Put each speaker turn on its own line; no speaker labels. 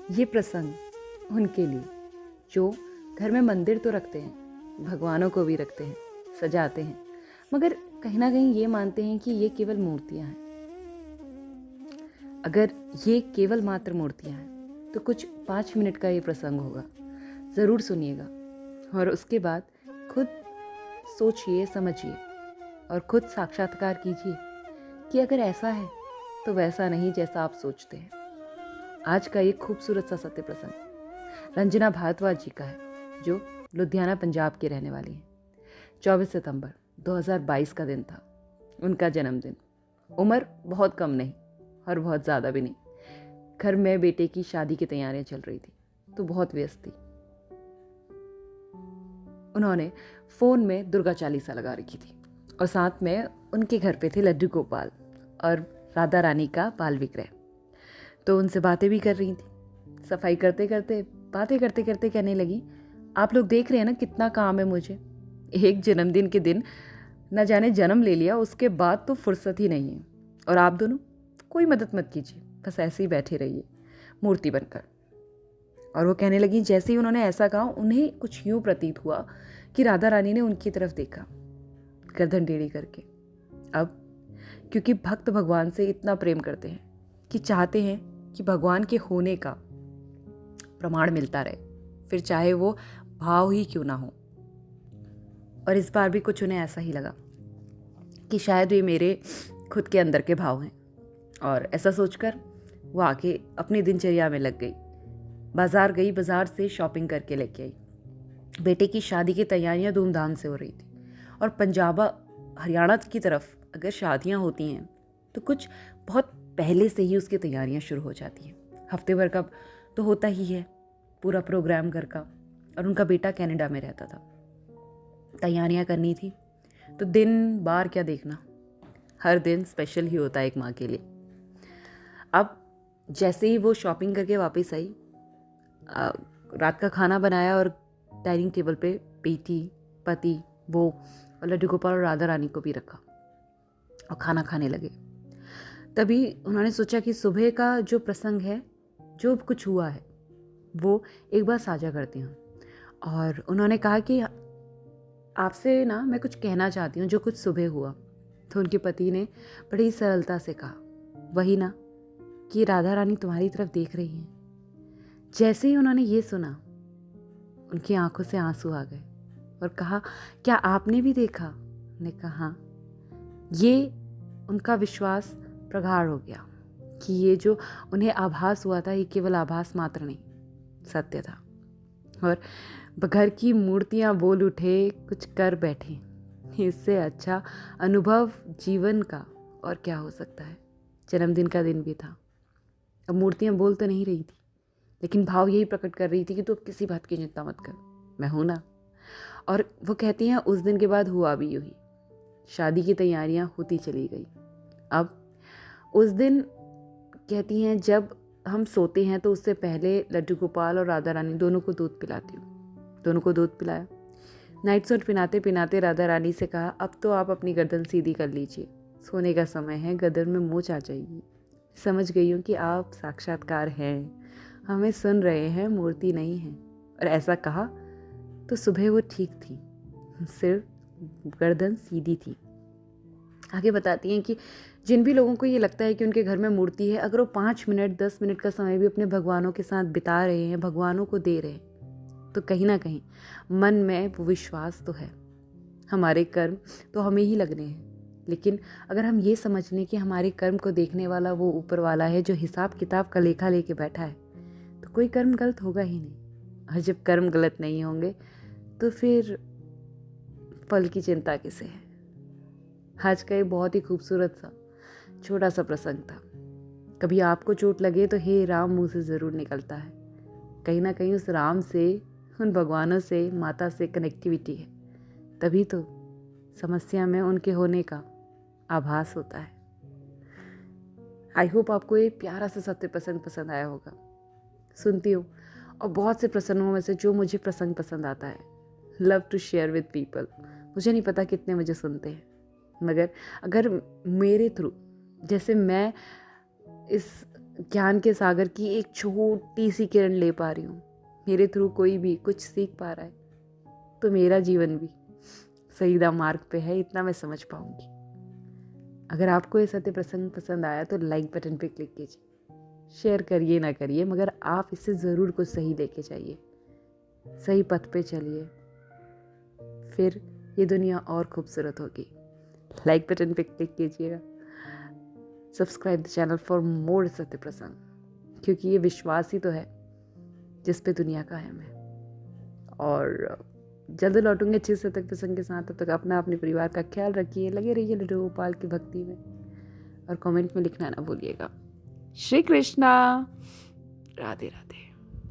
ये प्रसंग उनके लिए जो घर में मंदिर तो रखते हैं, भगवानों को भी रखते हैं, सजाते हैं, मगर कहीं ना कहीं ये मानते हैं कि ये केवल मूर्तियां हैं। अगर ये केवल मात्र मूर्तियां हैं तो कुछ 5 मिनट का ये प्रसंग होगा, ज़रूर सुनिएगा और उसके बाद खुद सोचिए, समझिए और खुद साक्षात्कार कीजिए कि अगर ऐसा है तो वैसा नहीं जैसा आप सोचते हैं। आज का एक खूबसूरत सा सत्य प्रसंग रंजना भारद्वाज जी का है, जो लुधियाना पंजाब के रहने वाली हैं। 24 सितंबर 2022 का दिन था, उनका जन्मदिन। उम्र बहुत कम नहीं और बहुत ज़्यादा भी नहीं। घर में बेटे की शादी की तैयारियां चल रही थी तो बहुत व्यस्त थी। उन्होंने फ़ोन में दुर्गा चालीसा लगा रखी थी और साथ में उनके घर पे थे लड्डू गोपाल और राधा रानी का बाल विग्रह। तो उनसे बातें भी कर रही थी। सफाई करते करते, बातें करते करते कहने लगी, आप लोग देख रहे हैं ना कितना काम है मुझे। एक जन्मदिन के दिन न जाने जन्म ले लिया, उसके बाद तो फुर्सत ही नहीं है। और आप दोनों कोई मदद मत कीजिए, बस ऐसे ही बैठे रहिए मूर्ति बनकर। और वो कहने लगी, जैसे ही उन्होंने ऐसा कहा उन्हें कुछ यूं प्रतीत हुआ कि राधा रानी ने उनकी तरफ देखा, गर्दन टेढ़ी करके। अब क्योंकि भक्त भगवान से इतना प्रेम करते हैं कि चाहते हैं कि भगवान के होने का प्रमाण मिलता रहे, फिर चाहे वो भाव ही क्यों ना हो। और इस बार भी कुछ उन्हें ऐसा ही लगा कि शायद ये मेरे खुद के अंदर के भाव हैं। और ऐसा सोचकर वो आके अपनी दिनचर्या में लग गई। बाजार गई, बाजार से शॉपिंग करके लेके आई। बेटे की शादी की तैयारियां धूमधाम से हो रही थी और पंजाब हरियाणा की तरफ अगर शादियां होती हैं तो कुछ बहुत पहले से ही उसकी तैयारियां शुरू हो जाती हैं। हफ्ते भर का तो होता ही है पूरा प्रोग्राम घर का। और उनका बेटा कनाडा में रहता था, तैयारियां करनी थी तो दिन बार क्या देखना, हर दिन स्पेशल ही होता है एक माँ के लिए। अब जैसे ही वो शॉपिंग करके वापस आई, रात का खाना बनाया और डाइनिंग टेबल पे बेटी, पति, वो और लड्डू गोपाल और राधा रानी को भी रखा और खाना खाने लगे। तभी उन्होंने सोचा कि सुबह का जो प्रसंग है, जो कुछ हुआ है, वो एक बार साझा करती हूँ। और उन्होंने कहा कि आपसे ना मैं कुछ कहना चाहती हूँ, जो कुछ सुबह हुआ। तो उनके पति ने बड़ी सरलता से कहा, वही ना कि राधा रानी तुम्हारी तरफ देख रही हैं। जैसे ही उन्होंने ये सुना, उनकी आंखों से आंसू आ गए और कहा, क्या आपने भी देखा? ने कहा, ये उनका विश्वास प्रगाढ़ हो गया कि ये जो उन्हें आभास हुआ था, ये केवल आभास मात्र नहीं, सत्य था। और घर की मूर्तियां बोल उठे, कुछ कर बैठे। इससे अच्छा अनुभव जीवन का और क्या हो सकता है। जन्मदिन का दिन भी था। अब मूर्तियां बोल तो नहीं रही थी, लेकिन भाव यही प्रकट कर रही थी कि तू अब किसी बात की चिंता मत कर, मैं हूं ना। और वो कहती हैं, उस दिन के बाद हुआ भी यूं ही। शादी की तैयारियां होती चली गई। अब उस दिन कहती हैं, जब हम सोते हैं तो उससे पहले लड्डू गोपाल और राधा रानी दोनों को दूध पिलाती हूँ। दोनों को दूध पिलाया। नाइट सूट पिनाते पिनाते राधा रानी से कहा, अब तो आप अपनी गर्दन सीधी कर लीजिए, सोने का समय है, गर्दन में मोच आ जाएगी। समझ गई हूँ कि आप साक्षात्कार हैं, हमें सुन रहे हैं, मूर्ति नहीं है। और ऐसा कहा तो सुबह वो ठीक थी, सिर्फ गर्दन सीधी थी। आगे बताती हैं कि जिन भी लोगों को ये लगता है कि उनके घर में मूर्ति है, अगर वो 5 मिनट 10 मिनट का समय भी अपने भगवानों के साथ बिता रहे हैं, भगवानों को दे रहे हैं, तो कहीं ना कहीं मन में वो विश्वास तो है। हमारे कर्म तो हमें ही लगने हैं, लेकिन अगर हम ये समझ लें कि हमारे कर्म को देखने वाला वो ऊपर वाला है, जो हिसाब किताब का लेखा लेके बैठा है, तो कोई कर्म गलत होगा ही नहीं। और जब कर्म गलत नहीं होंगे तो फिर फल की चिंता किसे है। आज का ये बहुत ही खूबसूरत सा छोटा सा प्रसंग था। कभी आपको चोट लगे तो हे राम मुंह से ज़रूर निकलता है। कहीं ना कहीं उस राम से, उन भगवानों से, माता से कनेक्टिविटी है, तभी तो समस्या में उनके होने का आभास होता है। आई होप आपको ये प्यारा सा सत्य प्रसंग पसंद आया होगा। सुनती हूँ और बहुत से प्रसंगों में से जो मुझे प्रसंग पसंद आता है, love to share with people. मुझे नहीं पता कितने मुझे सुनते हैं, मगर अगर मेरे थ्रू, जैसे मैं इस ज्ञान के सागर की एक छोटी सी किरण ले पा रही हूँ, मेरे थ्रू कोई भी कुछ सीख पा रहा है, तो मेरा जीवन भी सहीदा मार्ग पे है, इतना मैं समझ पाऊंगी। अगर आपको ये सत्य प्रसंग पसंद आया तो लाइक बटन पे क्लिक कीजिए, शेयर करिए ना करिए, मगर आप इससे ज़रूर कुछ सही लेके जाइए, सही पथ पे चलिए, फिर ये दुनिया और खूबसूरत होगी। लाइक बटन पे क्लिक कीजिएगा, subscribe the channel for more सत्य प्रसंग, क्योंकि ये विश्वास ही तो है जिस पे दुनिया कायम है। और जल्द लौटूंगे अच्छे सत्य प्रसंग के साथ। तब तक अपना अपने परिवार का ख्याल रखिए, लगे रहिए लड्डू गोपाल की भक्ति में, और कमेंट में लिखना ना भूलिएगा। श्री कृष्णा, राधे राधे।